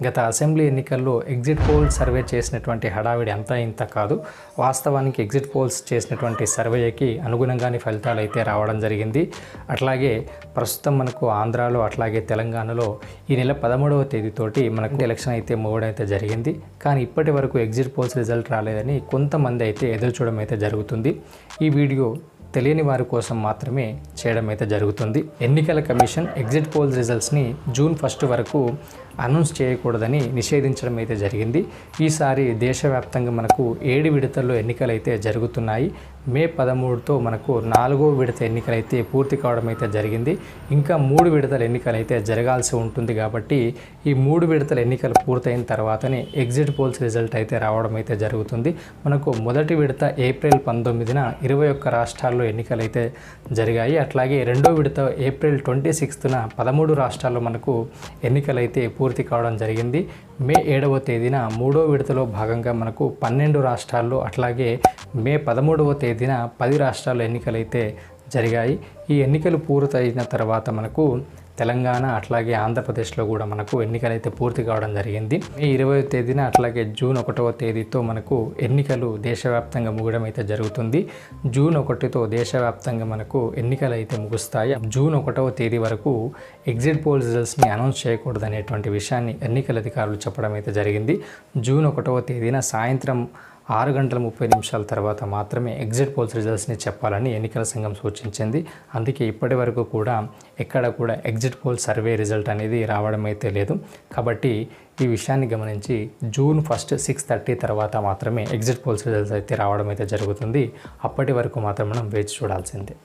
గత అసెంబ్లీ ఎన్నికల్లో exit poll survey చేసినటువంటి హడావిడి అంతా ఇంత కాదు. వాస్తవానికి ఎగ్జిట్ పోల్స్ చేసినటువంటి సర్వేకి అనుగుణంగానే ఫలితాలు అయితే రావడం జరిగింది. అట్లాగే ప్రస్తుతం మనకు ఆంధ్రాలో అట్లాగే తెలంగాణలో ఈ నెల 13వ తేదీతోటి మనకు ఎలక్షన్ అయితే మూవ్ అయితే జరిగింది. కానీ ఇప్పటి వరకు ఎగ్జిట్ పోల్స్ రిజల్ట్ రాలేదని కొంతమంది అయితే ఎదురు చూడడం అయితే జరుగుతుంది. ఈ వీడియో తెలియని వారి కోసం మాత్రమే చేయడం అయితే జరుగుతుంది. ఎన్నికల కమిషన్ ఎగ్జిట్ పోల్స్ రిజల్ట్స్ని జూన్ 1 వరకు అనౌన్స్ చేయకూడదని నిషేధించడం అయితే జరిగింది. ఈసారి దేశవ్యాప్తంగా మనకు 7 విడతల్లో ఎన్నికలు అయితే జరుగుతున్నాయి. మే 13తో మనకు 4వ విడత ఎన్నికలు అయితే పూర్తి కావడం అయితే జరిగింది. ఇంకా 3 విడతల ఎన్నికలు అయితే జరగాల్సి ఉంటుంది. కాబట్టి ఈ 3 విడతల ఎన్నికలు పూర్తయిన తర్వాతనే ఎగ్జిట్ పోల్స్ రిజల్ట్ అయితే రావడం అయితే జరుగుతుంది. మనకు మొదటి విడత ఏప్రిల్ 19న 21 రాష్ట్రాల్లో ఎన్నికలు అయితే జరిగాయి. అట్లాగే రెండో విడత ఏప్రిల్ 26న 13 రాష్ట్రాల్లో మనకు ఎన్నికలు అయితే పూర్తి కావడం జరిగింది. మే 7వ తేదీన 3వ విడతలో భాగంగా మనకు 12 రాష్ట్రాల్లో అట్లాగే మే 13వ తేదీన 10 రాష్ట్రాల్లో ఎన్నికలైతే జరిగాయి. ఈ ఎన్నికలు పూర్తయిన తర్వాత మనకు తెలంగాణ అట్లాగే ఆంధ్రప్రదేశ్లో కూడా మనకు ఎన్నికలైతే పూర్తి కావడం జరిగింది. మే 20వ తేదీన అట్లాగే జూన్ 1వ తేదీతో మనకు ఎన్నికలు దేశవ్యాప్తంగా ముగడం అయితే జరుగుతుంది. జూన్ 1తో దేశవ్యాప్తంగా మనకు ఎన్నికలు అయితే ముగుస్తాయి. జూన్ 1వ తేదీ వరకు ఎగ్జిట్ పోల్ రిజల్ట్స్ని అనౌన్స్ చేయకూడదు అనేటువంటి విషయాన్ని ఎన్నికల అధికారులు చెప్పడం అయితే జరిగింది. జూన్ 1వ తేదీన సాయంత్రం 6:30 తర్వాత మాత్రమే ఎగ్జిట్ పోల్స్ రిజల్ట్స్ని చెప్పాలని ఎన్నికల సంఘం సూచించింది. అందుకే ఇప్పటి వరకు కూడా ఎక్కడ కూడా ఎగ్జిట్ పోల్ సర్వే రిజల్ట్ అనేది రావడం అయితే లేదు. కాబట్టి ఈ విషయాన్ని గమనించి జూన్ 1 6:30 తర్వాత మాత్రమే ఎగ్జిట్ పోల్స్ రిజల్ట్స్ అయితే రావడం అయితే జరుగుతుంది. అప్పటి వరకు మాత్రం మనం వేచి చూడాల్సిందే.